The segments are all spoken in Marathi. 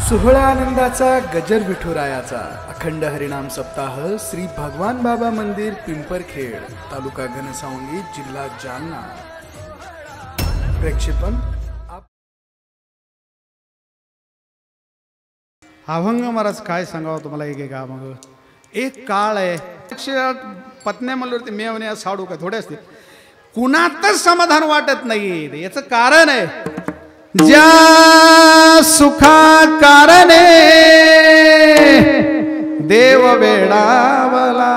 सोहळा आनंदाचा गजर विठुरायाचा अखंड हरिनाम सप्ताह श्री भगवान बाबा मंदिर पिंपरखेड तालुका घनसावंगी जिल्हा जालना। प्रेक्षेपण अभंग महाराज काय सांगावं तुम्हाला एक मग एक काळ आहे पत्न्या म्हणल्यावरती मेवण्या साडू काय थोडे असते कुणातच समाधान वाटत नाही। याचं कारण आहे ज्या सुखा कारणे देव वेडावला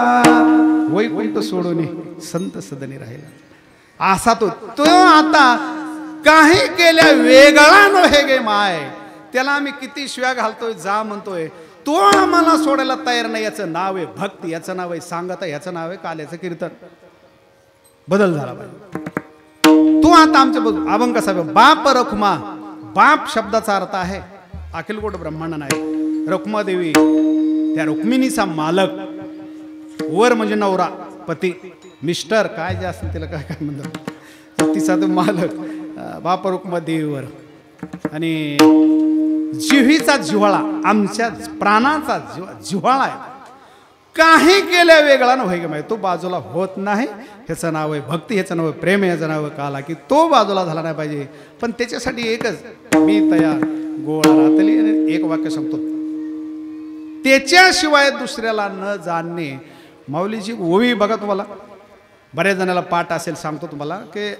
वैकुंठ सोडून संत सदनी राहिला असा तो आता काही केल्या वेगळा नव्हे गे माय। त्याला आम्ही किती शिव्या घालतोय जा म्हणतोय तो आम्हाला सोडायला तयार नाही। याचं नाव आहे भक्ती, याचं नाव आहे सांगता, याचं नाव आहे काल्याचं कीर्तन। बदल झाला पाहिजे। तू आता आमच्या अभंग कसा बाप रखुमा, बाप शब्दाचा अर्थ आहे अखिलकोट ब्रह्मांड नाही। रखुमा देवी त्या रुक्मिणीचा मालक, वर म्हणजे नवरा पती, मिस्टर काय जे असतील त्याला काय काय म्हणतात, तिचा तो मालक बाप रखुमा देवीवर। आणि जिव्हीचा जिव्हाळा आमच्या प्राणाचा जिव्हाळा आहे। काही केल्या वेगळा नव्हे की माहिती तो बाजूला होत नाही। ह्याचं नाव आहे भक्ती, ह्याचं नाव आहे प्रेम, ह्याचं नाव आहे काला की तो बाजूला झाला नाही पाहिजे। पण त्याच्यासाठी एकच मी तयार गोळा रातली आणि एक वाक्य सांगतो त्याच्याशिवाय दुसऱ्याला न जाणणे। माऊलीची ओवी बघा तुम्हाला बऱ्याच जणाला पाठ असेल, सांगतो तुम्हाला की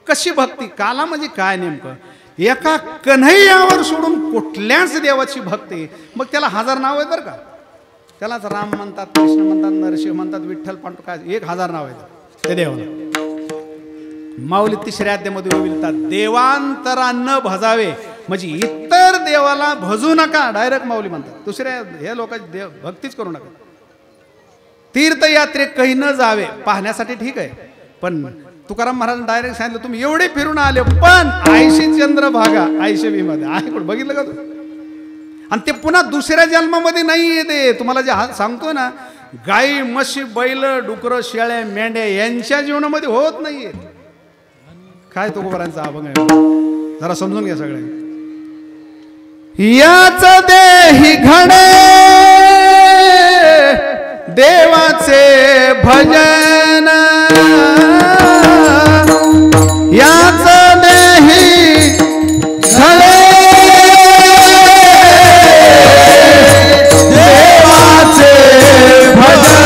कशी भक्ती काला म्हणजे काय नेमकं। एका कन्हैयावर सोडून कुठल्याच देवाची भक्ती, मग त्याला हजार नाव आहेत बरं का। त्यालाच राम म्हणतात, कृष्ण म्हणतात, नरसिंह म्हणतात, विठ्ठल पांडू काय 1000 नाव आहेत त्या देवाला। माऊली तिसऱ्या अध्यायामध्ये बोलतात देवांतरा न भजावे म्हणजे इतर देवाला भजू नका, डायरेक्ट माऊली म्हणतात। दुसऱ्या हे लोकांची देव भक्तीच करू नका। तीर्थयात्रे काही न जावे पाहण्यासाठी ठीक आहे, पण तुकाराम महाराज डायरेक्ट सांगितलं तुम्ही एवढे फिरून आले पण आयशी चंद्रभागा आयशी भीमध्ये आहे कोण बघितलं का तू। आणि ते पुन्हा दुसऱ्या जन्मामध्ये नाही येते। तुम्हाला जे सांगतो ना गाई म्हशी बैल डुकर शेळ्या मेंढ्या यांच्या जीवनामध्ये होत नाहीये। काय तुकोबारांचा अभंग आहे जरा समजून घ्या सगळे। याच देही घडे देवाचे भजन, याच देही घडे देवाचे भजन,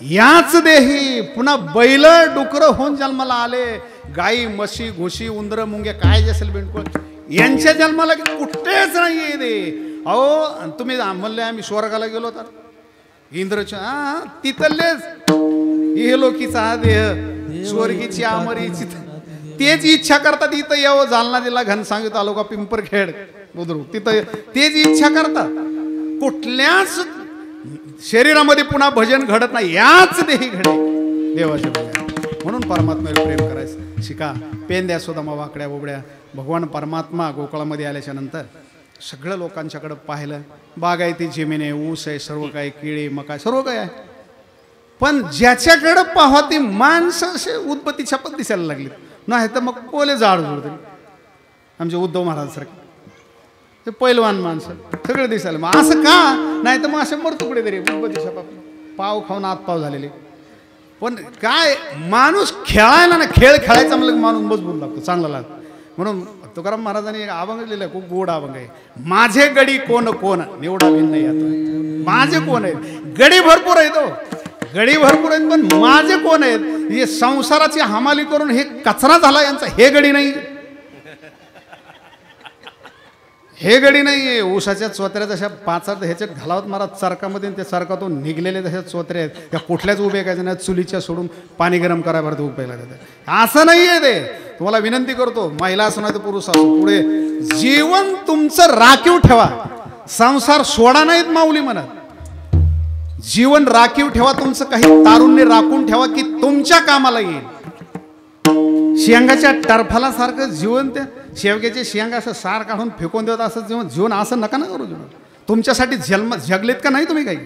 याच देही पुन्हा बैल डुकर होऊन जन्माला आले। गाई म्हशी घोशी उंदर मुंग्या काय जे असेल बिनकुळ यांच्या जन्माला कुठेच नाहीये ते। अहो तुम्ही म्हणले आम्ही स्वर्गाला गेलो तर इंद्रच्या तिथलेच हे लोकीचा देह स्वर्गीची आमरीची तेच इच्छा करतात इथं यावं। जालना जिल्हा घनसावंगी तालुका पिंपरखेड बुद्रुक तिथं तेच इच्छा करतात। कुठल्याच शरीरामध्ये पुन्हा भजन घडत नाही, याच देही घडे देवाचे भजन। म्हणून परमात्म्याला प्रेम करायचं शिका। पेंद्या सुदामा वाकड्या बोबड्या भगवान परमात्मा गोकुळामध्ये आल्याच्या नंतर सगळं लोकांच्याकडे पाहिलं। बागायती जमिनी ऊस आहे, सर्व काही केळी मका सर्व काय आहे। पण ज्याच्याकडे पाहावा ती माणसं असे उद्बत्ती छापत दिसायला लागली, नाही तर मग कोले जाड जोडते आमचे उद्धव महाराज सारखे ते पैलवान माणसं सगळे दिसायला. मग असं का नाही तर मग असे मरतुकडे तरी उद्बत्ती छापा पाव खाऊन आतपाव झालेले. पण काय माणूस खेळायला ना, खेळ खेळायचा म्हणलं माणूस मजबूत लागतो, चांगला लागतो. म्हणून तुकाराम महाराजांनी एक अभंग लिहिलं, खूप गोड अभंग आहे. माझे गडी कोण कोण निवडा भिन्न नाही आता. माझे कोण आहेत, गडी भरपूर आहेत, गडी भरपूर आहेत, पण माझे कोण आहेत. हे संसाराची हमाली करून हे कचरा झाला यांचा, हे गडी नाही, हे गडी नाही आहे. ऊसाच्या चोत्र्या जशा पाचार ह्याच्यात घालावत महाराज चरकामध्ये, त्या चरकातून निघलेले तशा चोत्र्या आहेत, त्या कुठल्याच उभे करायच्या नाही, चुलीच्या सोडून पाणी गरम करायला उपायला देतात. असं नाही आहे ते. तुम्हाला विनंती करतो, महिला असो नाही तर पुरुष असो, पुढे जीवन तुमचं राखीव ठेवा, संसार सोडा नाहीत माऊली म्हणत. जीवन राखीव ठेवा, तुमचं काही तारुण्य राखून ठेवा की तुमच्या कामाला येईल. शेंगाच्या टरफाला सारखं जीवन, त्या शेवग्याचे शेंग असं सार काढून फेकून देत असं जीवन असं नका ना करू. जीवन तुमच्यासाठी जगलेत का नाही तुम्ही काही.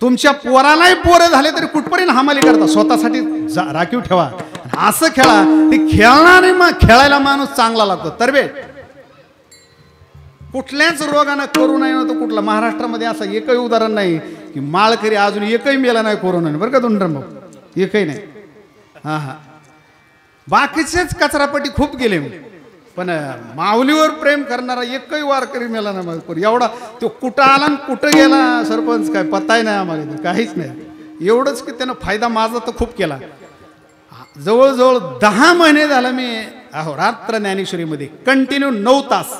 तुमच्या पोरालाही पोरं झाले तरी कुठपर्यंत हमाली करता, स्वतःसाठी राखीव ठेवा. असं खेळा, ते खेळणार मग खेळायला माणूस चांगला लागतो. तरबे कुठल्याच रोगानं करू नये नव्हतं कुठला. महाराष्ट्रामध्ये असं एकही उदाहरण नाही की माळकरी अजून एकही मेला नाही कोरोनाने, बरं का धुंडर भाऊ, एकही नाही. हां हां, बाकीचेच कचरापट्टी खूप गेले, पण माऊलीवर प्रेम करणारा एकही वारकरी मेला ना मग. एवढा तो कुठं आला आणि कुठं गेला सरपंच काय पत्ताही नाही आम्हाला, काहीच नाही. एवढंच की त्यानं फायदा माझा तर खूप केला. जवळजवळ 10 महिने झालं मी रात्र ज्ञानेश्वरीमध्ये कंटिन्यू 9 तास,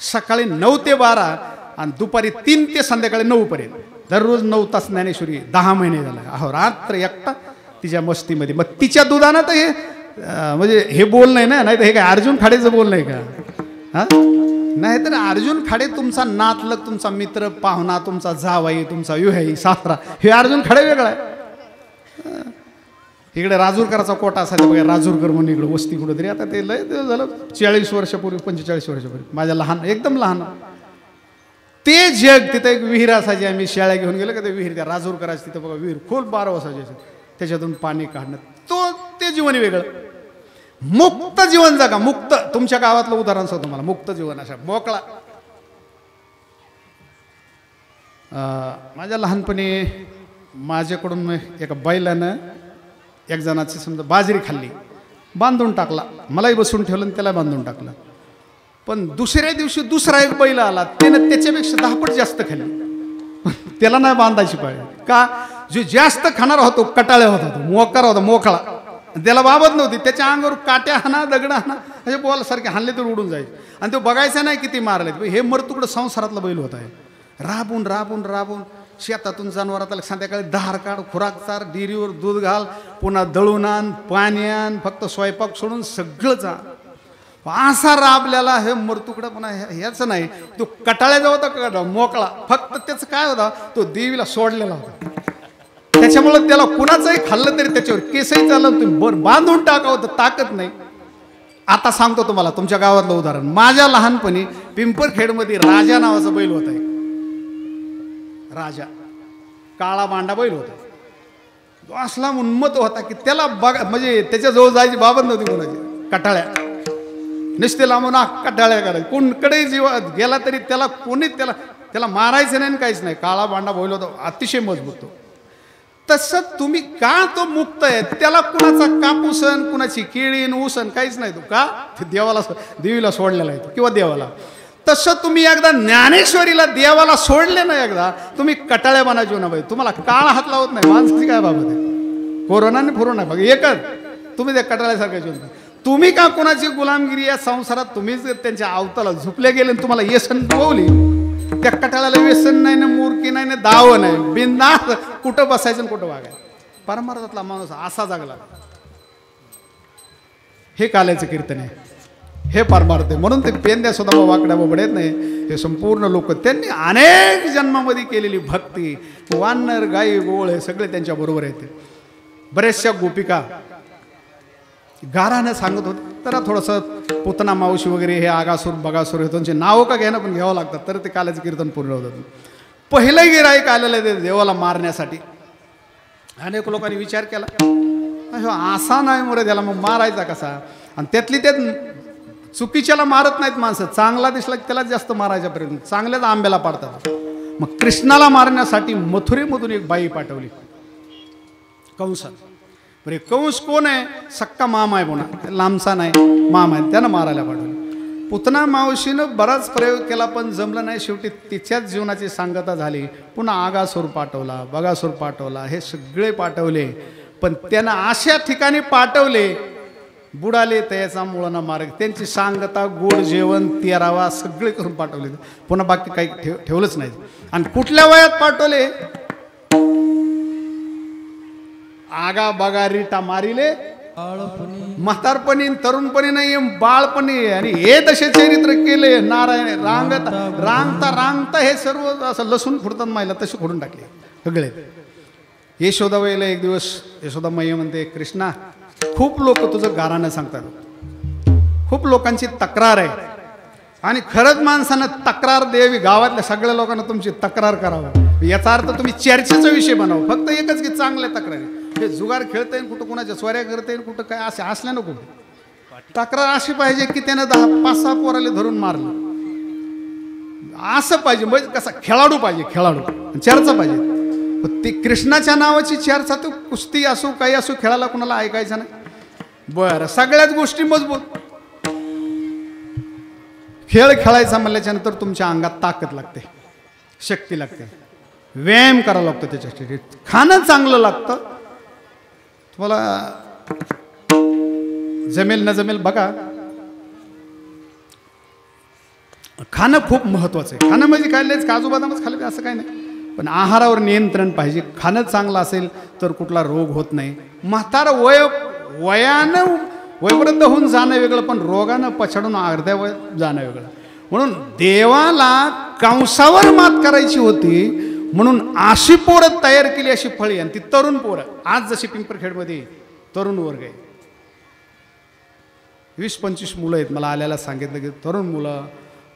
सकाळी 9 ते 12 आणि दुपारी 3 ते संध्याकाळी 9 पर्यंत दररोज 9 तास ज्ञानेश्वरी. 10 महिने झालं रात्र एकटा तिच्या मस्तीमध्ये. मग तिच्या दुधानं तर हे म्हणजे हे बोल नाही ना, नाही तर हे काय अर्जुन खाडेचं बोल नाही का. हां, नाही तर अर्जुन खाडे तुमचा नातलग, तुमचा मित्र, पाहुणा, तुमचा जावाई, तुमचा युहाई, सासरा, हे अर्जुन खाडे वेगळा आहे. इकडे राजूरकराचा कोटा असायचा बघा, राजूरकर म्हणून इकडे वस्ती कुठंतरी. आता ते लय झालं 40 वर्षापूर्वी, 45 वर्षापूर्वी, माझ्या लहान एकदम लहान ते जग. तिथं एक विहीर असायची, आम्ही शाळा घेऊन गेलो का ते विहीर, त्या राजूरकराची तिथं बघा विहीर खोल 12 असायची, त्याच्यातून पाणी काढणं, ते जीवन वेगळं. मुक्त जीवन जगा, मुक्त. तुमच्या गावातलं उदाहरण सांगतो तुम्हाला, मुक्त जीवन अशा मोकळा. माझ्या लहानपणी माझ्याकडून एका बैलानं एक जणाची समजा बाजरी खाल्ली, बांधून टाकला, मलाही बसून ठेवलं आणि त्याला बांधून टाकलं. पण दुसऱ्या दिवशी दुसरा एक बैल आला, त्यानं त्याच्यापेक्षा 10 पट जास्त खाल्ली, त्याला नाही बांधायची पाहिजे. का, जो जास्त खाणार होतो कटाळ्या होता, तो मोकार होता, मोकळा, त्याला बाबत नव्हती. त्याच्या अंगावर काट्या हाना, दगड हाना, म्हणजे बॉल सारखे हाणले तर उडून जायचे. आणि तो बघायचा नाही किती मारले. हे मरतुकडं संसारातला बैल होत आहे. राबून राबून राबून शेतातून जनावरात संध्याकाळी धार काढ, खुराक चार, डेअरीवर दूध घाल, पुन्हा दळून आण, पाणी आण, फक्त स्वयंपाक सोडून सगळं जा. असा राबल्याला हे मरतुकडं. पुन्हा ह्याच नाही, तो कटाळ्याचा होता मोकळा, फक्त त्याचं काय होता, तो देवीला सोडलेला होता. त्याच्यामुळे त्याला कुणाचंही खाल्लं तरी त्याच्यावर केसही चाललं, तुम्ही बांधून टाकावं तर ताकद नाही. आता सांगतो तुम्हाला तुमच्या गावातलं उदाहरण. माझ्या लहानपणी पिंपरखेडमध्ये राजा नावाचा बैल होता. राजा काळा मांडा बैल होता. तो असला उन्मत होता की त्याला बघा, म्हणजे त्याच्याजवळ जायची बाबत नव्हती कोणाची. कटाळ्या नुसते लांबून कटाळ्या करायची, कोणकडे जीव गेला तरी त्याला कोणी त्याला मारायचं नाही, काहीच नाही. काळा मांडा बैल होता, अतिशय मजबूत तो. तसं तुम्ही का, तो मुक्त आहे, त्याला कुणाचा कापूसन, कुणाची केळीन ऊसन काहीच नाही. तो का, देवाला देवीला सोडलेला आहे किंवा देवाला. तसं तुम्ही एकदा ज्ञानेश्वरीला देवाला सोडले ना, एकदा तुम्ही कटाळ्या बनायची ना बाई. तुम्हाला काळ हात लावत नाही, माणसाची काय बाबत आहे. कोरोनाने फुरून नाही बघ, एकच तुम्ही त्या कटाळ्यासारख्या जीवन. तुम्ही का कुणाची गुलामगिरी या संसारात तुम्हीच त्यांच्या अवताला झुपले गेले, तुम्हाला येसन बोवली. त्या कटाळ्याला व्यसन नाही ना, मूर्खी नाही ना, दाव नाही, बिनधास्त कुठं बसायचं कुठं वागायचं. परमार्थातला माणूस असा जागला. हे काल्याचं कीर्तन आहे, हे परमार्थ आहे. म्हणून ते पेंद्या सुद्धा वाकड्या बडत नाही. हे संपूर्ण लोक त्यांनी अनेक जन्मामध्ये केलेली भक्ती, वानर गाई गोळ हे सगळे त्यांच्या बरोबर येते. बऱ्याचशा गोपिका गारानं सांगत होते. तर थोडंसं पुतना मावशी वगैरे हे आगासूर बगासूर हे त्यांचे नावं का घ्यायला पण घ्यावं लागतात, तर ते काल्याचं कीर्तन पूर्ण होतं. पहिलं गिराईक आलेलं ते देवाला मारण्यासाठी. अनेक लोकांनी विचार केला असा नाही मोरे त्याला मग मारायचा कसा. आणि त्यातली त्यात चुकीच्याला मारत नाहीत माणसं, चांगला दिसला की त्याला जास्त मारायचा प्रयत्न, चांगल्याच आंब्याला पाडतात. मग कृष्णाला मारण्यासाठी मथुरेमधून एक बाई पाठवली कंसात. बरे कंस कोण आहे? सक्का मामा आहे म्हणा, लांबचा नाही मामा आहे, त्यानं मारायला पाठवलं. पुतना मावशीनं बराच प्रयोग केला पण जमलं नाही. शेवटी तिच्याच जीवनाची सांगता झाली. पुन्हा आगासूर पाठवला, बगासूर पाठवला, हे सगळे पाठवले. पण त्यानं अशा ठिकाणी पाठवले बुडाले त्याचा मुळांना मार्ग. त्यांची सांगता, गोड जेवण, 13वा सगळे करून पाठवले. पुन्हा बाकी काही ठेवलंच नाही. आणि कुठल्या वयात पाठवले? आगा बगा रिटा मारिले, म्हातारपणी, तरुणपणी नाही, बाळपणी. आणि हे तसे चरित्र केले नारायण. रांगता रांगता हे सर्व असं लसूण खुडतात मायला तसे खोडून टाकले सगळे. यशोदाबाईला एक दिवस यशोदाबाई म्हणते, कृष्णा खूप लोक तुझं गारानं सांगतात, खूप लोकांची तक्रार आहे आणि खरंच माणसानं तक्रार द्यावी. गावातल्या सगळ्या लोकांना तुमची तक्रार करावं. याचा अर्थ तुम्ही चर्चेचा विषय बनावं. फक्त एकच की चांगल्या तक्रारी. हे जुगार खेळता येईल, कुठं कुणाच्या स्वाऱ्या करता येईल, कुठं काय असे असल्या नको. तक्रार अशी पाहिजे की त्यानं 5-6 पोराले धरून मारलं असं पाहिजे. म्हणजे कसा खेळाडू पाहिजे, खेळाडू. चर्चा पाहिजे. ती कृष्णाच्या नावाची चर्चा, तो कुस्ती असो काही असो, खेळायला कुणाला ऐकायचं नाही. बरं, सगळ्याच गोष्टी मजबूत. खेळ खेळायचा म्हणल्याच्या नंतर तुमच्या अंगात ताकद लागते, शक्ती लागते, व्यायाम करावा लागतो त्याच्यासाठी. खाणं चांगलं लागतं. तुम्हाला जमेल न जमेल बघा, खाणं खूप महत्वाचं आहे. खाणं म्हणजे काय, लयच काजू बदामच खाल्ले असं काही नाही, पण आहारावर नियंत्रण पाहिजे. खाणं चांगलं असेल तर कुठला रोग होत नाही. म्हातारा वयानं वयवृद्ध होऊन जाणं वेगळं, पण रोगानं पछाडून अर्ध्या वय जाणं वेगळं. म्हणून देवाला कंसावर मात करायची होती, म्हणून अशी पोरं तयार केली, अशी फळी. आणि ती तरुण पोरं आज जशी पिंपरखेडमध्ये तरुण वर्ग आहे, 20-25 मुलं आहेत. मला आल्याला सांगितलं की तरुण मुलं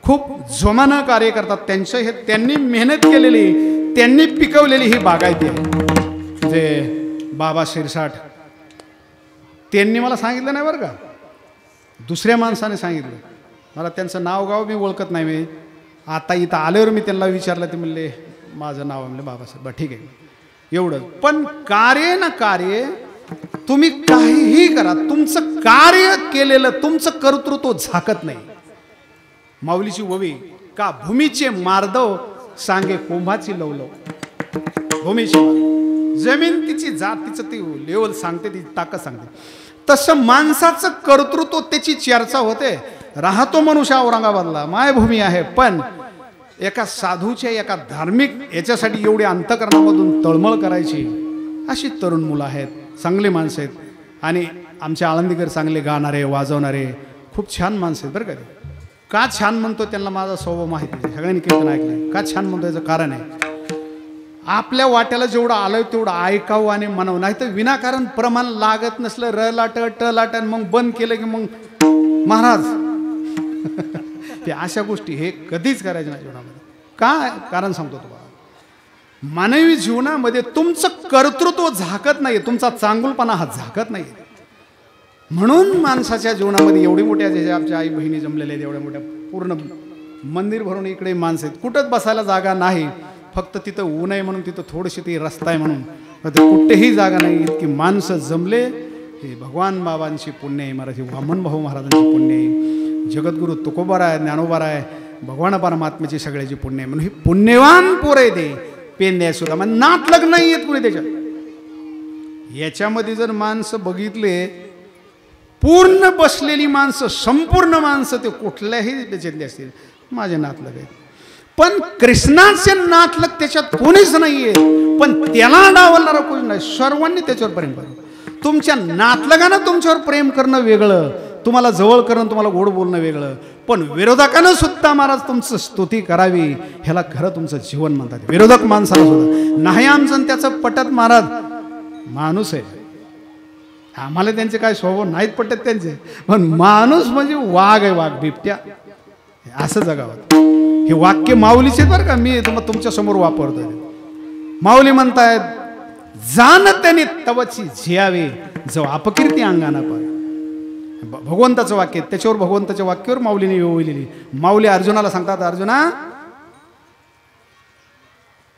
खूप जोमानं कार्य करतात. त्यांचं हे त्यांनी मेहनत केलेली, त्यांनी पिकवलेली ही बागायती आहे. जे बाबा शिरसाट त्यांनी मला सांगितलं नाही बरं का, दुसऱ्या माणसाने सांगितलं मला. त्यांचं नाव गाव मी ओळखत नाही. मी आता इथं आल्यावर मी त्यांना विचारलं, ते म्हणले माझं नाव म्हणले बाबासाहेब. ठीक आहे, एवढं. पण कार्य ना कार्य तुम्ही काहीही करा, तुमचं कार्य केलेलं, तुमचं कर्तृत्व झाकत नाही. माऊलीची ववी का भूमीचे मार्दव सांगे कुंभाची लवलव. भूमीची जमीन तिची जात, तिचं ती लेवल सांगते, ती ताकद सांगते. तसं माणसाचं कर्तृत्व, त्याची चर्चा होते. राहतो मनुष्य औरंगाबादला, मायभूमी आहे, पण एका साधूच्या, एका धार्मिक याच्यासाठी एवढी अंतकरणामधून तळमळ करायची अशी तरुण मुलं आहेत, चांगली माणसं आहेत. आणि आमचे आळंदीकर चांगले गाणारे, वाजवणारे, खूप छान माणसं आहेत बरं का. का छान म्हणतो त्यांना माझा स्वभाव माहिती आहे, सगळ्यांनी कीर्तन ऐकलं. का छान म्हणतो याचं कारण आहे, आपल्या वाट्याला जेवढं आलं तेवढं ऐकावं आणि म्हणावं. नाही तर विनाकारण प्रमाण लागत नसलं, र लाट ट लाट, मग बंद केलं की मग महाराज ते अशा गोष्टी हे कधीच करायच्या नाही जीवनामध्ये. काय कारण सांगतो तुम्हाला, मानवी जीवनामध्ये तुमचं कर्तृत्व झाकत नाही, तुमचा चांगुलपणा हा झाकत नाही. म्हणून माणसाच्या जीवनामध्ये एवढी मोठ्या ज्या आमच्या आई बहिणी जमलेल्या आहेत, एवढ्या मोठ्या पूर्ण मंदिर भरून इकडे माणसं आहेत. कुठंच बसायला जागा नाही, फक्त तिथं ऊन आहे म्हणून, तिथं थोडीशी ती रस्ता आहे म्हणून, कुठेही जागा नाही. इतकी माणसं जमले, हे भगवान बाबांची पुण्य आहे, मराठी वामन भाऊ महाराजांची पुण्य आहे, जगद्गुरु तुकोबाराय, ज्ञानोबाराय, भगवान परमात्म्याची सगळ्याची पुण्य आहे. म्हणून ही पुण्यवान पोरं आहे ते पेंद्या सुद्धा. मग नात लग्न नाही येत कुणी त्याच्यात. याच्यामध्ये जर माणसं बघितले, पूर्ण बसलेली माणसं, संपूर्ण माणसं, ते कुठल्याही त्याच्यातले असतील, माझे नातलग आहेत. पण कृष्णाचे नातलग त्याच्यात कोणीच नाहीये, पण त्याला डावलणारा कोणी नाही. सर्वांनी त्याच्यावर प्रेम करणं. तुमच्या नातलगानं तुमच्यावर प्रेम करणं वेगळं, तुम्हाला जवळ करणं, तुम्हाला गोड बोलणं वेगळं, पण विरोधकानं सुद्धा महाराज तुमचं स्तुती करावी, ह्याला खरं तुमचं जीवन म्हणतात. विरोधक माणसाला सुद्धा नाही आमचं त्याचं पटत. महाराज माणूस आहे, आम्हाला त्यांचे काय स्वभाव नाहीत पटत त्यांचे, पण माणूस म्हणजे वाघ आहे, वाघ, बिबट्या, असं जगावं. हे वाक्य माऊलीचे बरं का, मी तुमच्या समोर वापरतोय. माऊली म्हणतायत, जाण त्याने तवची झियावे जो अपकीर्ती अंगाना पार. भगवंताचं वाक्य त्याच्यावर भगवंताच्या वाक्यावर माऊलीने ओवलेली. माऊली अर्जुनाला सांगतात, अर्जुना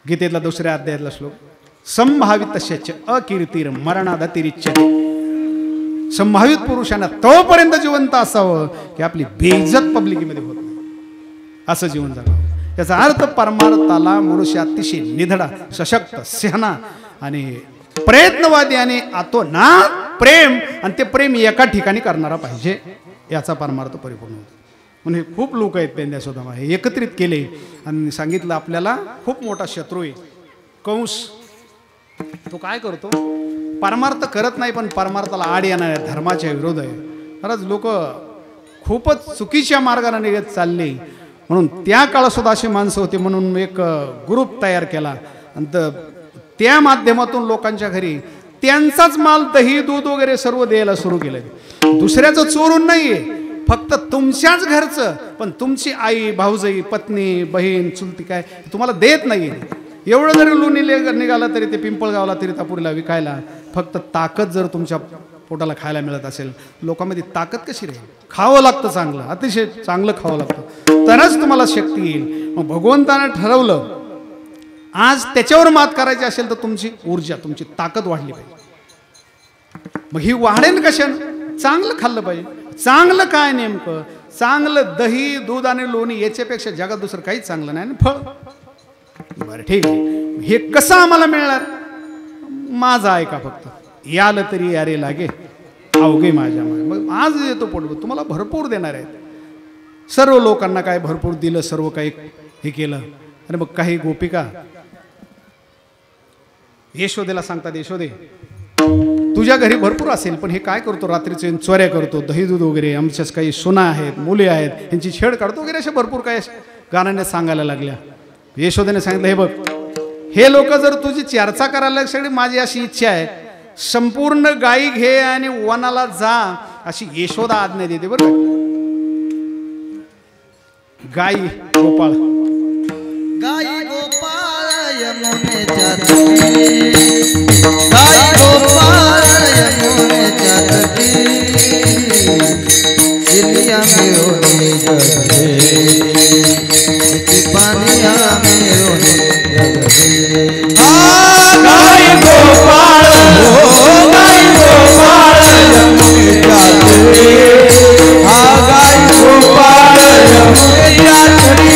गीतेतला 2ऱ्या अध्यायातला श्लोक, संभावित तस्यच अकीर्तीर मरणादतिरिच्यते. संभावित पुरुषांना तोपर्यंत जिवंत असावं की आपली बेइज्जत पब्लिकमध्ये होत नाही, असं जीवन जगावं. याचा अर्थ परमार्थाला मनुष्य अतिशय निधडा, सशक्त, शहाणा आणि प्रयत्नवादी आणि अतोनात प्रेम, आणि ते प्रेम एका ठिकाणी करणारा पाहिजे, याचा परमार्थ परिपूर्ण होतो. म्हणून खूप लोक आहेत पेंद्या सुद्धा हे एकत्रित केले आणि सांगितलं आपल्याला खूप मोठा शत्रू आहे कंस. तो काय करतो, परमार्थ करत नाही पण परमार्थाला आड येणार आहे, धर्माच्या विरोध आहे. खरंच लोक खूपच चुकीच्या मार्गाने निघत चालले. म्हणून त्या काळात सुद्धा अशी माणसं होती, म्हणून एक ग्रुप तयार केला आणि त्या माध्यमातून लोकांच्या घरी त्यांचाच माल, दही दूध वगैरे सर्व द्यायला सुरू केलं. दुसऱ्याचं चोरून नाहीये, फक्त तुमच्याच घरचं, पण तुमची आई, भाऊजाई, पत्नी, बहीण, चुलती काय तुम्हाला देत नाही. एवढं जरी लोणी निघालं तरी ते पिंपळगावला तीर्थापुरीला विकायला, फक्त ताकद जर तुमच्या पोटाला खायला मिळत असेल, लोकांमध्ये ताकद कशी राहील? खावं लागतं चांगलं, अतिशय चांगलं खावं लागतं, तरच तुम्हाला शक्ती येईल. मग भगवंतानं ठरवलं आज त्याच्यावर मात करायची असेल तर तुमची ऊर्जा, तुमची ताकद वाढली पाहिजे. मग ही वाढेल कशानं? चांगलं खाल्लं पाहिजे. चांगलं काय नेमकं? चांगलं दही, दूध आणि लोणी, याच्यापेक्षा जगात दुसरं काहीच चांगलं नाही. फळ, बरं ठीक आहे, हे कसं आम्हाला मिळणार? माझा ऐका फक्त, याल तरी यारे लागे अवघे माझ्या मागे. मग आज येतो पोटभर, तुम्हाला भरपूर देणार आहेत. सर्व लोकांना काय भरपूर दिलं, सर्व काही हे केलं. आणि मग काही गोपिका यशोदेला सांगतात, यशोदे तुझ्या घरी भरपूर असेल, पण हे काय करतो, रात्रीचे चोऱ्या करतो, दही दूध वगैरे, आमच्याच काही सुना आहेत, मुले आहेत, यांची छेड काढतो वगैरे, अशा भरपूर काही गाण्याने सांगायला लागल्या. यशोदेने सांगितलं, हे बघ, हे लोक जर तुझी चर्चा करायला सगळी, माझी अशी इच्छा आहे, संपूर्ण गायी घे आणि वनाला जा, अशी यशोदा आज्ञा देते. बरं गायी गोपाळ, गाई गोपाळ यमुनेच्या तटी, गाई गोपाळ यमुनेच्या तटी, चिलिया मिळवणी जगले, किती पानिया मिळवणी जगले. गाई गोपाळ, गाई गोपाळ यमुनेच्या तटी, गाई गोपाळ यमुनेच्या तटी,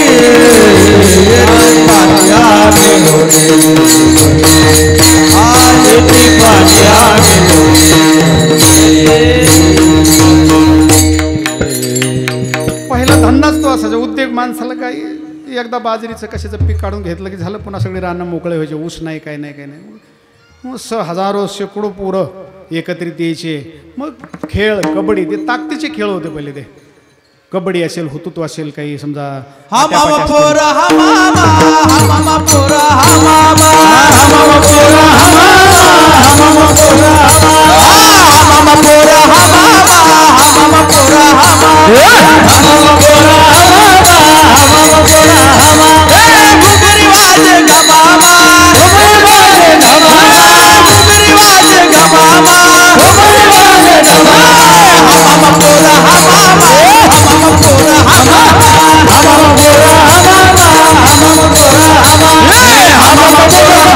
पहिला धंदाच तो असायचा. उद्योग माणसाला काही एकदा बाजरीचं कशाचं पीक काढून घेतलं की झालं, पुन्हा सगळे रानं मोकळे व्हायचे, ऊस नाही, काय नाही, काय नाही. मग हजारो शेकडो पोरं एकत्रित यायचे. मग खेळ, कबड्डी, ते ताकदीचे खेळ होते पहिले. ते कबड्डी असेल, हुतुतू असेल, काही समजा हा मामा पोरा, हा मामा, हा मामा पोरा, हा मामा, हा मामा पोरा, हा मामा, हा मामा पोरा, हा मामा पोरा, हा मामा, हा मामा पोरा, हा मामा, हा मामा पोरा, हा मामा, हा मामा पोरा, हा मामा. घुगरी वाजे गा मामा, घुगरी वाजे गा मामा, घुगरी वाजे गा मामा, घुगरी वाजे गा मामा. हा मामा पोरा, हा मामा, हा मामा पोरा, हा मामा, हा मामा पोरा, हा मामा, हा मामा पोरा, हा मामा, हा मामा पोरा,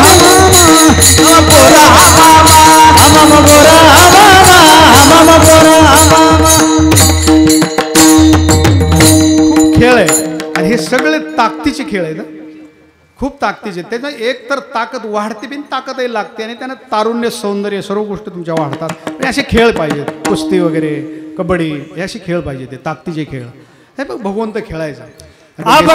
हा पोरा, हा मामा, हा मामा पोरा, हा मामा, हा मामा पोरा, हा मामा. खूप खेळ आहे. आणि हे सगळे ताकदीचे खेळ आहेत, खूप ताकदीचे. त्याचा एक तर ताकद वाढते, बिन ताकदही लागते, आणि त्यानं तारुण्य, सौंदर्य, सर्व गोष्टी तुमच्या वाढतात. असे खेळ पाहिजेत, कुस्ती वगैरे, कबड्डी, हे असे खेळ पाहिजे, ते ताकदीचे खेळ. हे बघ, भगवंत खेळायचा. Abba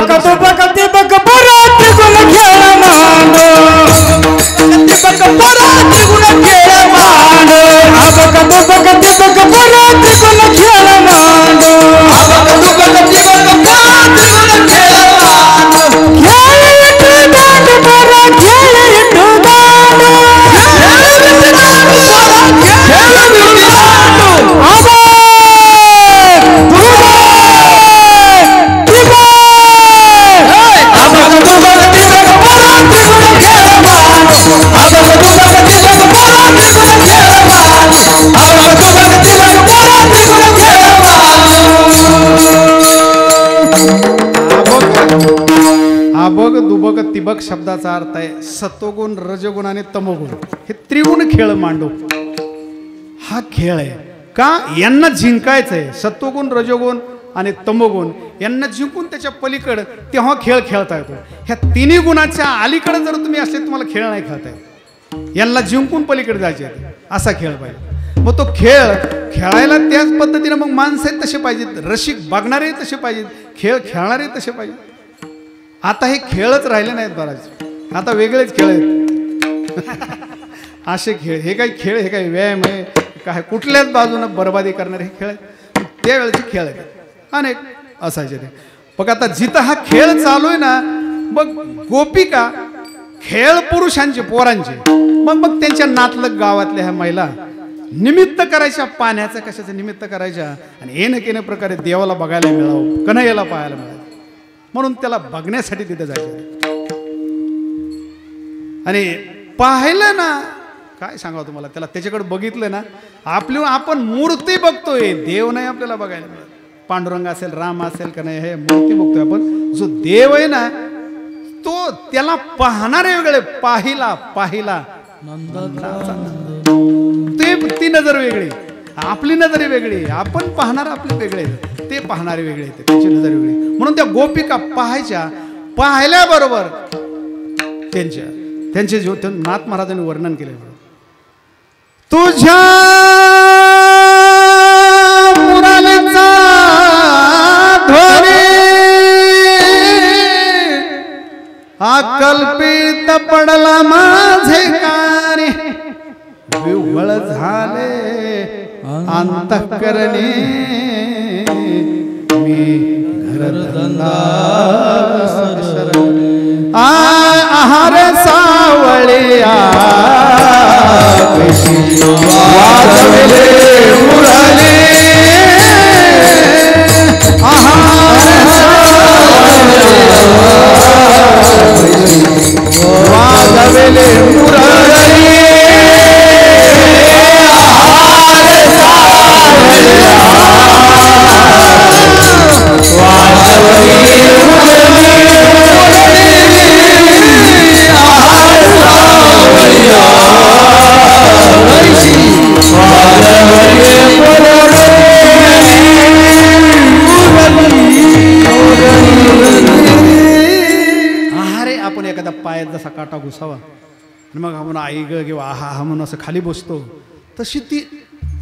तिबक शब्दाचा अर्थ आहे सत्वगुण, रजगुण आणि तमोगुण हे त्रिगुण खेळ मांडू हा खेळ आहे का. यांना जिंकायचं आहे, सत्वगुण, रजोगुण आणि तमोगुण यांना जिंकून त्याच्या पलीकडं तेव्हा खेळ खेळता येतो. ह्या तिन्ही गुणाच्या अलीकडे जर तुम्ही असले तुम्हाला खेळ नाही खेळता येत. यांना जिंकून पलीकडे जायचे असा खेळ पाहिजे. मग तो खेळ खेळायला त्याच पद्धतीने मग माणसं तसे पाहिजेत, रसिक बघणारे तसे पाहिजेत, खेळ खेळणारे तसे पाहिजेत. आता हे खेळच राहिले नाहीत बराच, आता वेगळेच खेळ आहेत. असे खेळ हे काही खेळ, हे काही व्यायाम आहे काय, कुठल्याच बाजूनं बरबादी करणारे हे खेळ आहेत. त्यावेळेचे खेळ आहेत अनेक असायचे ते. बघ आता जिथं हा खेळ चालू आहे ना, बघ गोपिका खेळ पुरुषांचे, पोरांचे, मग त्यांच्या नातलग गावातल्या ह्या महिला निमित्त करायच्या, पाण्याचं कशाचं निमित्त करायच्या आणि येणं केण्या प्रकारे देवाला बघायला मिळावं, कन्हैयाला पाहायला मिळावं म्हणून त्याला बघण्यासाठी तिथं जायचं. आणि पाहिलं ना, काय सांगावं तुम्हाला, त्याला त्याच्याकडे बघितलं ना, आपण मूर्ती बघतोय, देव नाही आपल्याला बघायला मिळत. पांडुरंग असेल, राम असेल का नाही, हे मूर्ती बघतोय आपण. जो देव आहे ना तो त्याला पाहणारे वेगळे, पाहिला ती नजर वेगळी, आपली नजर वेगळी, आपण पाहणार आपले वेगळे, ते पाहणारे वेगळे, त्यांची नजर वेगळी. म्हणून त्या गोपिका पाहायच्या, पाहिल्याबरोबर त्यांचे जो नाथ महाराजांनी वर्णन केले, तुझ्या मुरालीचा ध्वनी अकल्पित पडला माझे कानी, विव्हळ झाले अंतःकरणी मी घरधंदा आहार सावळिया वाजवले मुरली, वाजवले मुरली, आपण एखादा पायात जसा काटा घुसावा आणि मग आपण आई ग किंवा आहा म्हणून असं खाली बसतो, तशी ती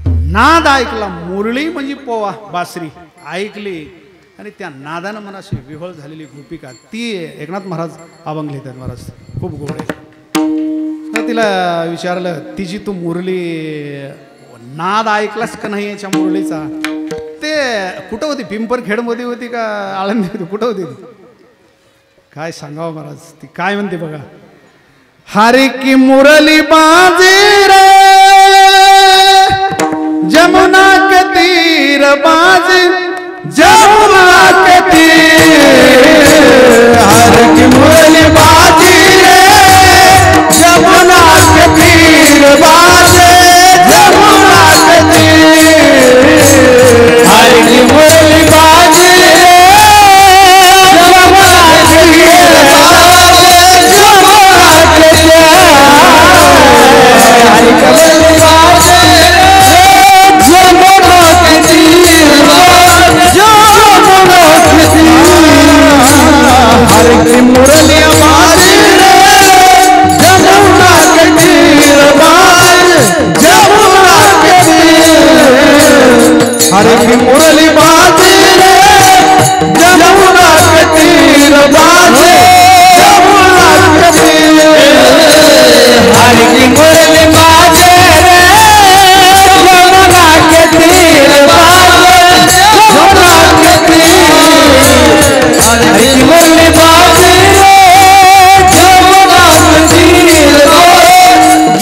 नाद ऐकला, मुरळी म्हणजे पोवा बासरी ऐकली आणि त्या नादानं मनाशी विव्हळ झालेली गोपिका, ती एकनाथ महाराज अभंग लिहितात. महाराज खूप गोड आहे. तर तिला विचारलं, तिची तू मुरली नाद ऐकलास का नाही याच्या मुरळीचा? ते कुठं होती, पिंपरखेडमध्ये होती का आळंदी होती, कुठं होती? काय सांगावं महाराज, ती काय म्हणते बघा. हरी की मुरली बाजी रे जमुना के तीर बाजी, जमुना के तीर, हरी की मुरली बाजी रे जमुना के तीर बाजी, जमुना के तीर, हरी की मुरली बाजी रे जमुना के तीर बाजी, जमुना के तीर, हरी की मुरली बाजी रे जमुना के तीर बाजी, जमुना के तीर, हरी की मुरली बाजी रे जमुना के तीर बाजी, जमुना के तीर, हरी की मुरली बाजी रे जमुना के तीर बाजी, जमुना के तीर, हरी की मुरली बाजी रे जमुना के तीर बाजी, जमुना के तीर, हरी की मुरली बाजी रे जमुना के तीर बाजी,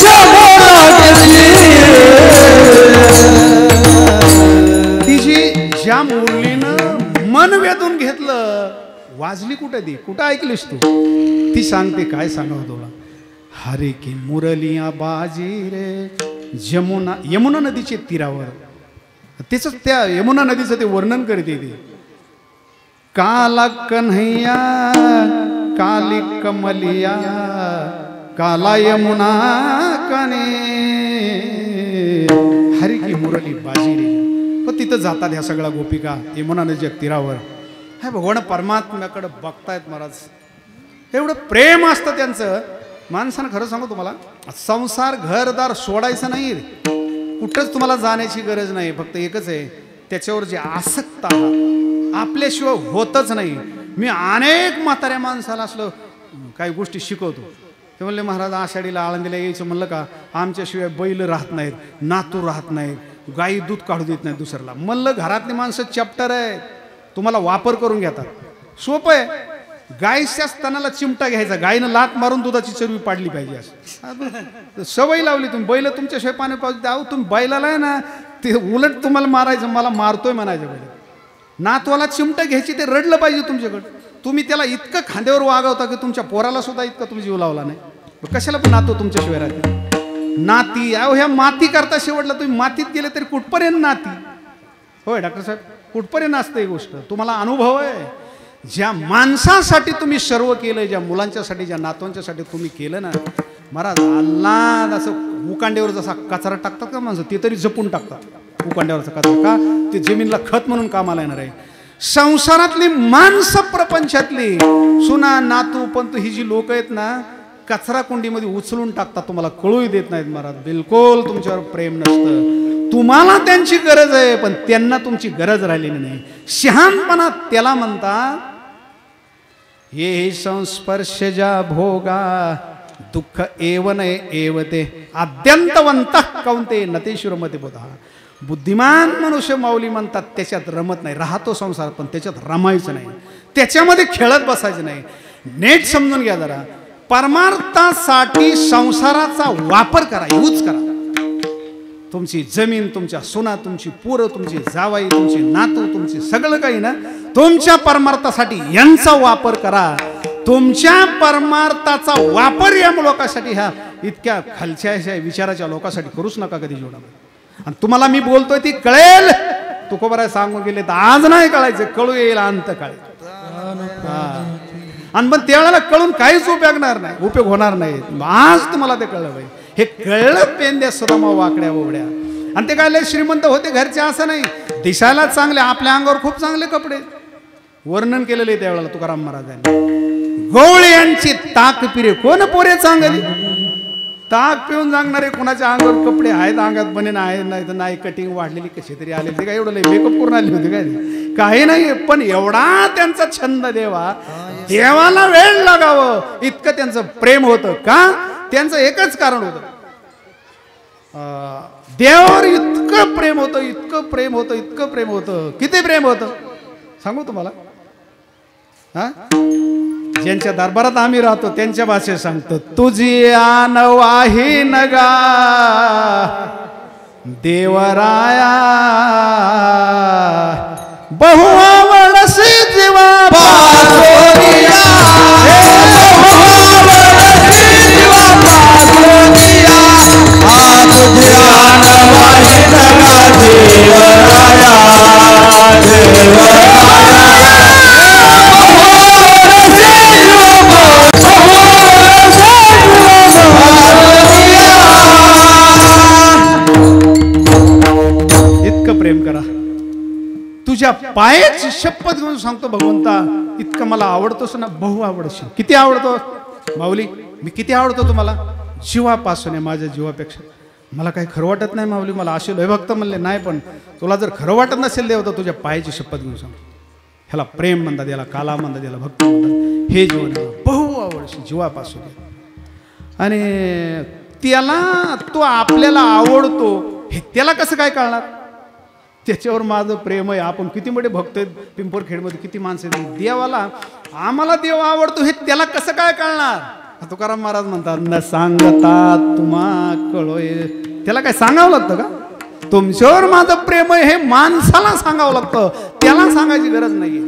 जमुना के तीर. तिची ज्या मुरलीनं मन वेधून घेतलं, वाजली कुठे ती, कुठं ऐकलीस तू? ती सांगते, काय सांगावं तुला. हरी की मुरलिया बाजी रे यमुना नदीच्या तीरावर, तिच त्या यमुना नदीचं ते वर्णन करते ती. काला कन्हैया काली कमलिया काला यमुना कने हरी की मुरली बाजी रे. पण तिथं जातात ह्या सगळ्या गोपिका यमुना नदीच्या तीरावर. हे भगवान परमात्म्याकडे बघतायत महाराज. एवढं प्रेम असतं त्यांचं. माणसानं खरं सांगू तुम्हाला, संसार घरदार सोडायचं नाही, कुठंच तुम्हाला जाण्याची गरज नाही. फक्त एकच आहे, त्याच्यावर जे आसक्त आहात आपल्याशिवाय होतच नाही. मी अनेक म्हाताऱ्या माणसाला असलं काही गोष्टी शिकवतो. ते म्हणले महाराज आषाढीला आळंदीला यायचं म्हणलं का आमच्याशिवाय बैल राहत नाहीत, नातू राहत नाहीत, गाई दूध काढू देत नाहीत दुसऱ्याला. म्हणलं घरातली माणसं चॅप्टर आहे, तुम्हाला वापर करून घेतात. सोपं आहे. गायच्या स्तनाला चिमटा घ्यायचा, गायनं लात मारून दुधाची चरबी पाडली पाहिजे असं सवय लावली तुम्ही. बैल तुमच्याशिवाय पाणी पाहू द्या. तुम्ही बैलाला आहे ना ते उलट तुम्हाला मारायचं, मला मारतोय म्हणायचं. बैल नातवाला चिमटा घ्यायची, ते रडलं पाहिजे तुमच्याकडं. तुम्ही त्याला इतकं खांद्यावर वागवता की तुमच्या पोराला सुद्धा इतका तुम्ही जीव लावला नाही. कशाला पण नातो तुमच्याशिवाय राहते. नाती अहो ह्या माती करता शेवटला तुम्ही मातीत गेले तरी कुठपर्यंत नाती. होय डॉक्टर साहेब, कुठपर्यंत असतं ही गोष्ट. तुम्हाला अनुभव आहे. ज्या माणसासाठी तुम्ही सर्व केलं, ज्या मुलांच्यासाठी, ज्या नातवांच्यासाठी तुम्ही केलं ना महाराज, अल्लाद असं उकांड्यावर जसा कचरा टाकतात का माणसं, ते तरी जपून टाकतात उकांड्यावरचा कचरा. का ते जमीनला खत म्हणून कामाला येणार आहे. संसारातली माणसं, प्रपंचातली सुना नातू पंतू ही जी लोक आहेत ना, कचरा कुंडीमध्ये उचलून टाकतात, तुम्हाला कळूही देत नाहीत महाराज. बिलकुल तुमच्यावर प्रेम नसतं. तुम्हाला त्यांची गरज आहे पण त्यांना तुमची गरज राहिलेली नाही. शहाणपणा त्याला म्हणतात. ये संस्पर्शजा भोगा दुःख एव नये एव ते आद्यंतवंत कौंते नतेश्वरमते बोधा. बुद्धिमान मनुष्य माऊली म्हणतात त्याच्यात रमत नाही. राहतो संसार पण त्याच्यात रमायचं नाही, त्याच्यामध्ये खेळत बसायचं नाही. नेट समजून घ्या जरा. परमार्थासाठी संसाराचा वापर करा, यूज करा. तुमची जमीन, तुमच्या सुना, तुमची पोरं, तुमची जावाई, तुमची नातू, तुमची सगळं काही ना तुमच्या परमार्थासाठी यांचा वापर करा. तुमच्या परमार्थाचा वापर या लोकांसाठी, ह्या इतक्या खालच्या विचाराच्या लोकांसाठी करूच नका कधी जीवनामध्ये. आणि तुम्हाला मी बोलतोय ती कळेल. तुकोबराय सांगून गेले तर आज नाही कळायचं, कळू येईल अंत काळी. आणि पण त्यावेळेला कळून काहीच उपयोग होणार नाही. आज तुम्हाला ते कळलं पाहिजे. हे कळलं पेंद्या सुदामा वाकड्या ओवड्या. आणि ते काय श्रीमंत होते घरचे असं नाही, दिसायला चांगले, आपल्या अंगावर खूप चांगले कपडे. वर्णन केलेलं आहे त्यावेळेला तुकाराम महाराजांनी. गवळी यांची ताक पिरे कोण पोरे चांगली. ताक पिऊन सांगणारे कोणाच्या अंगावर कपडे आहेत, अंगात बनेन आहे, नाही तर नाही, कटिंग वाढलेली कशी तरी आलेली. ते काय एवढं मेकअप करून आली होती काय, काही नाही. पण एवढा त्यांचा छंद देवाला वेळ लागावं इतकं त्यांचं प्रेम होतं. का त्यांचं एकच कारण होतं, देवावर इतकं प्रेम होतं, इतकं प्रेम होतं, इतकं प्रेम होतं. किती प्रेम होतं सांगू तुम्हाला. हा, ज्यांच्या दरबारात आम्ही राहतो त्यांच्या भाषेत सांगतो. तुझी आनवाही नगा देवराया बहु आवडसी जीवा पासोनिया. इतकं प्रेम करा. तुझ्या पायाची शपथ घेऊन सांगतो भगवंता, इतकं मला आवडतोस ना, बहु आवडशील. किती आवडतो माऊली, मी किती आवडतो तुम्हाला, जीवापासून आहे, माझ्या जीवापेक्षा. मला काही खरं वाटत नाही माऊली, मला असे लय भक्त म्हणले नाही, पण तुला जर खरं वाटत नसेल देव तर तुझ्या पायाची शपथ घेऊन सांगतो. ह्याला प्रेम म्हणतात, याला काला म्हणतात, याला भक्ती म्हणतात. हे जीवन बहु आवडशील जीवापासून. आणि त्याला तो आपल्याला आवडतो हे त्याला कसं काय कळणार. त्याच्यावर माझं प्रेम आहे. आपण किती मोठे भक्त आहेत पिंपरखेडमध्ये, किती माणसं आहेत. देवाला, आम्हाला देव आवडतो हे त्याला कसं काय कळणार. तुकाराम महाराज म्हणतात, न सांगता तुम्हा कळोय. त्याला काय सांगावं लागतं का. तुमच्यावर माझं प्रेम आहे हे माणसाला सांगावं लागतं, त्याला सांगायची गरज नाही.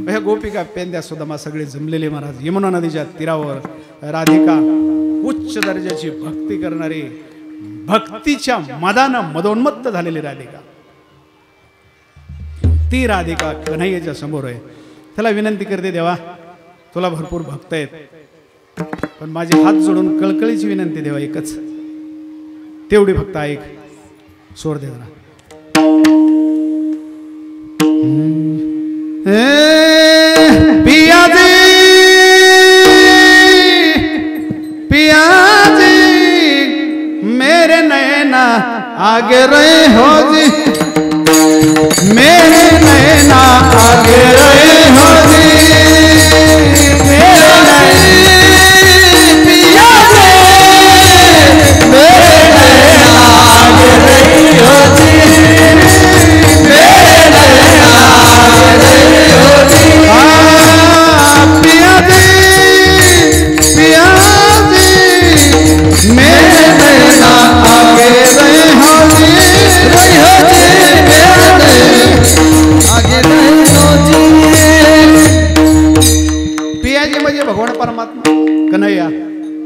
ह्या गोपिका पेंद्या सुदामा सगळे जमलेले महाराज यमुना नदीच्या तीरावर. राधिका उच्च दर्जाची भक्ती करणारी, भक्तीच्या मदानं मदोन्मत्त झालेली राधिका. ती राधिका कन्हैयाच्या समोर आहे. त्याला विनंती करते, देवा तुला भरपूर भक्त आहेत, पण माझी हात जोडून कळकळीची विनंती देवा एकच, तेवढी फक्त ऐक. सोड दे जरा. पियाजी पियाजी मेरे नैना आगे रहे हो जी, मेरे नैना आगे रहे हो जी, मेरे पियाजी मेरे नैना आगे रहे हो जी, मेरे नैना आगे रहे हो जी. पियाजी पियाजी मेरे नैना आगे रहे हो जी, रहे हो जी, आगे रहे हो जी. पियाजी म्हणजे भगवान परमात्मा कन्हैया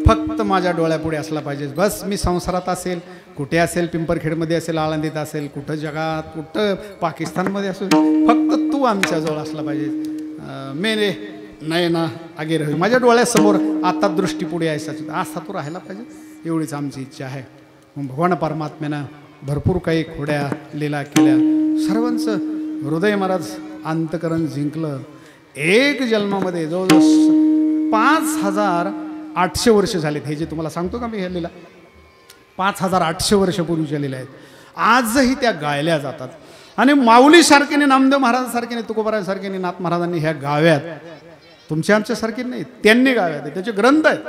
फक्त माझ्या डोळ्यापुढे असला पाहिजे बस. मी संसारात असेल, कुठे असेल, पिंपरखेडमध्ये असेल, आळंदीत असेल, कुठं जगात, कुठं पाकिस्तानमध्ये असेल, फक्त तू आमच्याजवळ असला पाहिजे. मेरे नयना आगे रहे, माझ्या डोळ्यासमोर आता दृष्टी पुढे यायचा असा तू राहायला पाहिजे, एवढीच आमची इच्छा आहे. मग भगवान परमात्म्यानं भरपूर काही खोड्या लीला केल्या, सर्वांचं हृदय महाराज अंतकरण जिंकलं. एक जन्मामध्ये जवळजवळ 5800 वर्ष झालेत. हे जे तुम्हाला सांगतो का मी हे लीला 5800 वर्षापूर्वीच्या लीला आहेत. आजही त्या गायल्या जातात. आणि माऊलीसारखेने, नामदेव महाराजांसारखेने, तुकोबारायांसारखेने, नाथ महाराजांनी ह्या गाव्यात, तुमच्या आमच्यासारखे नाही, त्यांनी गाव्यात, त्याचे ग्रंथ आहेत.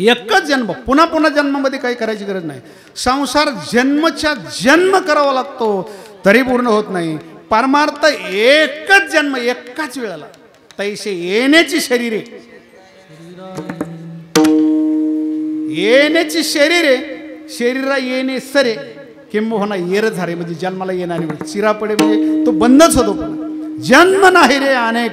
एकच जन्म, पुन्हा पुन्हा जन्मामध्ये काही करायची गरज नाही. संसार जन्मच्या जन्म करावा लागतो तरी पूर्ण होत नाही. परमार्थ एकच जन्म, एकाच वेळेला. तैसे येण्याची शरीरे, येण्याची शरीरे, शरीरा येणे सरे किंबहुना येर झारे, म्हणजे जन्माला येणारी चिरापडे, म्हणजे तो बंदच होतो. जन्म नाही रे अनेक,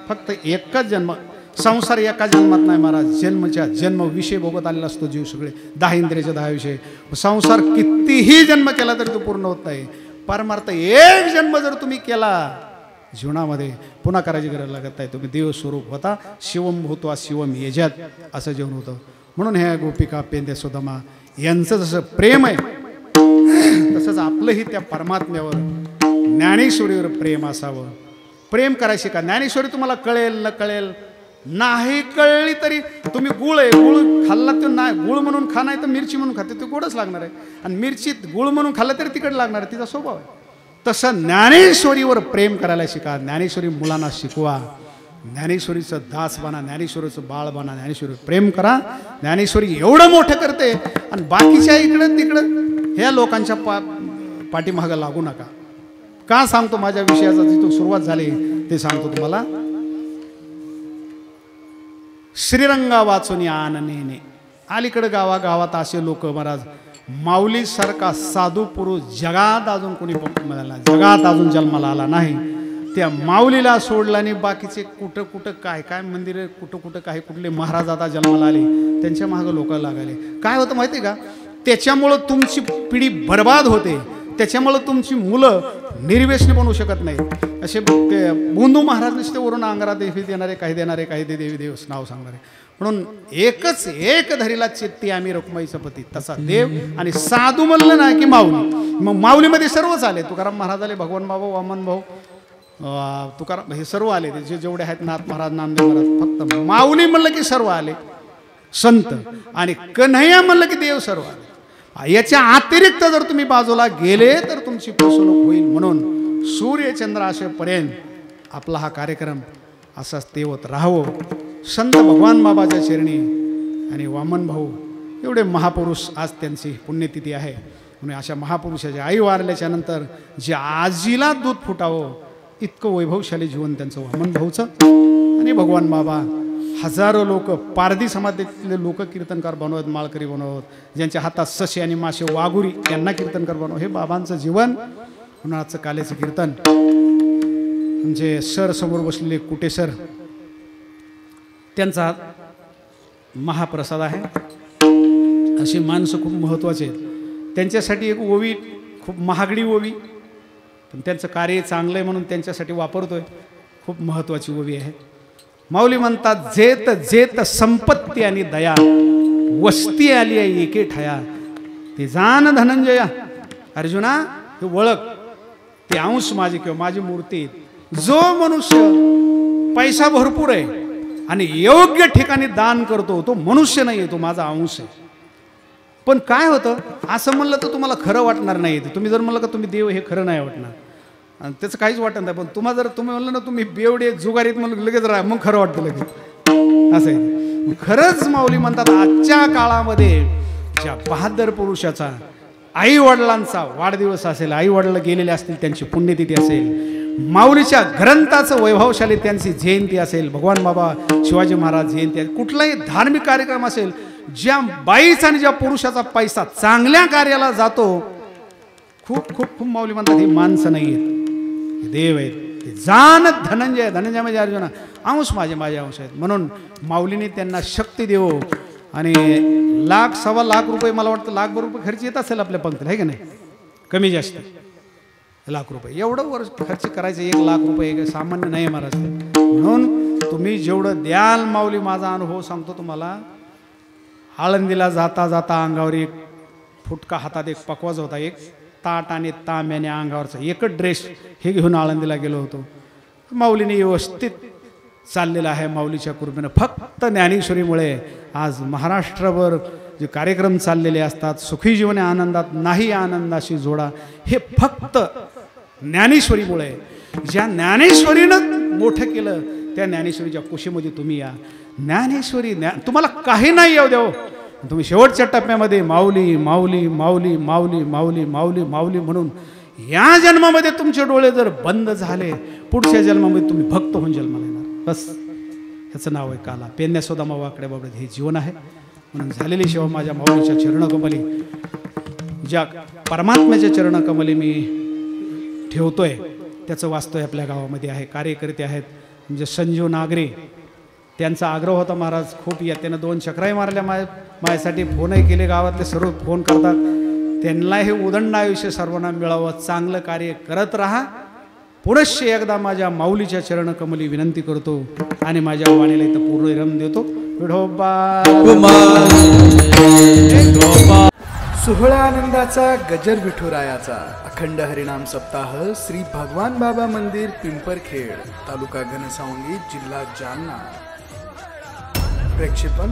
फक्त एकच जन्म. संसार एका जन्मात नाही महाराज, जन्मच्या जन्म विषय भोगत आलेला असतो जीव, सगळे 10 इंद्रियाचे 10 विषय. संसार कितीही जन्म केला तरी तो पूर्ण होत नाही. परमार्थ एक जन्म जर तुम्ही केला जीवनामध्ये, पुन्हा करायची गरज लागत नाही. तुम्ही देव स्वरूप होता, शिवम भूत्वा शिवम यजात, असं जेवण होतं. म्हणून ह्या गोपिका, पेंद्या, सुदामा यांचं जसं प्रेम आहे तसंच आपलंही त्या परमात्म्यावर, ज्ञानेश्वरीवर प्रेम असावं. प्रेम करायचे का? ज्ञानेश्वरी तुम्हाला कळेल न कळेल, नाही कळली तरी तुम्ही गुळ आहे, गुळ खाल्ला तर नाही, गुळ म्हणून खा, नाही तर मिरची म्हणून खाते, ते गोडच लागणार आहे. आणि मिरची गुळ म्हणून खाल्लं तरी तिखट लागणार आहे, तिचा स्वभाव आहे. तसं ज्ञानेश्वरीवर प्रेम करायला शिका. ज्ञानेश्वरी मुलांना शिकवा. ज्ञानेश्वरीचं दास बना, ज्ञानेश्वरीचं बाळ बना, ज्ञानेश्वरी प्रेम करा. ज्ञानेश्वरी एवढं मोठं करते. आणि बाकीच्या इकडं तिकडं ह्या लोकांच्या पाठीमागं लागू नका. का सांगतो? माझ्या विषयाचा जिथून सुरुवात झाली ते सांगतो तुम्हाला. श्रीरंगा वाचून आननेने, अलीकडे गावागावात असे लोक महाराज, माऊलीसारखा साधू पुरुष जगात अजून कोणी मिळाला, जगात अजून जन्माला आला नाही. त्या माऊलीला सोडला आणि बाकीचे कुठं कुठं काय काय मंदिर, कुठं कुठं काय कुठले महाराज आता जन्माला आले, त्यांच्या मागं लोक लागाले. काय होतं माहिती का? त्याच्यामुळं तुमची पिढी बर्बाद होते. त्याच्यामुळं तुमची मुलं निर्व्यसनी बनवू शकत नाही. असे बोंधू महाराज नुसते वरून अंगारा देवी देणारे, काही देणारे, काही देवी देव नाव सांगणारे. म्हणून एकच एक धरीला चित्ती आम्ही रखुमाईचा पती, तसा देव. आणि साधू म्हणलं ना की माऊली. मग माऊलीमध्ये सर्वच आले. तुकाराम महाराज आले, भगवान बाबा, वामन भाऊ, तुकाराम, हे सर्व आले. ते जेवढे आहेत, नाथ महाराज, नामदेव महाराज. फक्त माऊली म्हणलं की सर्व आले संत, आणि कन्हैया म्हणलं की देव सर्व आले. याच्या अतिरिक्त जर तुम्ही बाजूला गेले तर तुमची फसवणूक होईल. म्हणून सूर्यचंद्र असेपर्यंत आपला हा कार्यक्रम असाच तेवत राहावं. संत भगवान बाबाच्या चरणी आणि वामन भाऊ एवढे महापुरुष, आज त्यांची पुण्यतिथी आहे. म्हणून अशा महापुरुषाच्या आई वारल्याच्या नंतर जे आजीला दूध फुटावं इतकं वैभवशाली जीवन त्यांचं वामन भाऊचं. आणि भगवान बाबा हजारो लोक, पारधी समाजातले लोक कीर्तनकार बनवत, माळकरी बनवत, ज्यांच्या हातात ससे आणि मासे, वाघुरी, यांना कीर्तनकार बनवत. हे बाबांचं जीवन. म्हणून आजचं कालेचं कीर्तन म्हणजे सर समोर बसलेले कुटे सर, त्यांचा महाप्रसाद आहे. अशी माणसं खूप महत्त्वाची आहेत. त्यांच्यासाठी एक ओवी, खूप महागडी ओवी, पण त्यांचं कार्य चांगलं आहे म्हणून त्यांच्यासाठी वापरतोय. खूप महत्त्वाची ओवी आहे. माऊली म्हणतात जेत जेत संपत्ती आणि दया वस्ती आली आहे एके ठया ते जाण धनंजया अर्जुना हे ओळख ते अंश माझे किंवा माझी मूर्ती जो मनुष्य पैसा भरपूर आहे आणि योग्य ठिकाणी दान करतो तो मनुष्य नाही आहे तो माझा अंश आहे. पण काय होतं असं म्हणलं तर तुम्हाला खरं वाटणार नाही. तुम्ही जर म्हणलं का तुम्ही देव हे खरं नाही वाटणार आणि त्याचं काहीच वाटत नाही. पण तुम्हाला जर तुम्ही म्हणलं ना तुम्ही बेवडे जुगारीत म्हणून लगेच राहा मग खरं वाटतं लगेच असं आहे. खरंच माऊली म्हणतात आजच्या काळामध्ये ज्या बहादर पुरुषाचा आई वडिलांचा वाढदिवस असेल आई वडील गेलेले असतील त्यांची पुण्यतिथी असेल माऊलीच्या ग्रंथाचं वैभवशाली त्यांची जयंती असेल भगवान बाबा शिवाजी महाराज जयंती असेल कुठलाही धार्मिक कार्यक्रम असेल ज्या बाईचा आणि ज्या पुरुषाचा पैसा चांगल्या कार्याला जातो खूप खूप खूप माऊली म्हणतात ही माणसं नाही आहेत देव आहेत ते जाण धनंजय धनंजय म्हणजे अर्जुना अंश माझे अंश आहेत. म्हणून माऊलीने त्यांना शक्ती देव आणि लाख सव्वा लाख रुपये मला वाटतं लाखभर रुपये खर्च येत असेल आपल्या पंक्तीला आहे का नाही कमी जास्त लाख रुपये एवढं वर्ष खर्च करायचं 1 लाख रुपये सामान्य नाही महाराज. म्हणून तुम्ही जेवढं द्याल माऊली माझा अनुभव सांगतो तुम्हाला आळंदीला जाता जाता अंगावर एक फुटका हातात एक पकवाज होता एक ताट आणि तांब्याने अंगावरचा एकच ड्रेस हे घेऊन आळंदीला गेलो होतो. माऊलीने व्यवस्थित चाललेलं आहे माऊलीच्या कृपेनं फक्त ज्ञानेश्वरीमुळे आज महाराष्ट्रभर जे कार्यक्रम चाललेले असतात सुखी जीवने आनंदात नाही आनंदाशी जोडा हे फक्त ज्ञानेश्वरीमुळे ज्या ज्ञानेश्वरीनं मोठं केलं त्या ज्ञानेश्वरीच्या कुशीमध्ये तुम्ही या. ज्ञानेश्वरी तुम्हाला काही नाही येऊ देव तुम्ही शेवटच्या टप्प्यामध्ये माऊली माऊली माऊली माऊली माऊली माऊली माऊली म्हणून या जन्मामध्ये तुमचे डोळे जर बंद झाले पुढच्या जन्मामध्ये तुम्ही भक्त होऊन जन्माला येणार. बस ह्याचं नाव आहे काला पेन्या सोदामा वाकडे बाबडे हे जीवन आहे. म्हणून झालेली सेवा माझ्या माऊलीच्या चरणकमली ज्या परमात्म्याच्या चरणकमली मी ठेवतोय त्याचं वास्तव आपल्या गावामध्ये आहे. कार्यकर्ते आहेत म्हणजे संजीव नागरे त्यांचा आग्रह होता महाराज खूप या त्यानं 2 चक्राही मारल्या माझ्यासाठी फोनही केले गावातले सर्व फोन करतात त्यांना हे उदंड आयुष्य सर्वांना मिळावं चांगलं कार्य करत राहा. पुनश्च एकदा माझ्या माऊलीच्या चरणकमली विनंती करतो आणि माझ्या वाणीला इथं पूर्ण विराम देतो. विठोबा सोहळा आनंदाचा गजर विठुरायाचा अखंड हरिनाम सप्ताह श्री भगवान बाबा मंदिर पिंपरखेड तालुका घनसावंगी जिल्हा जालना. प्रेक्षेपण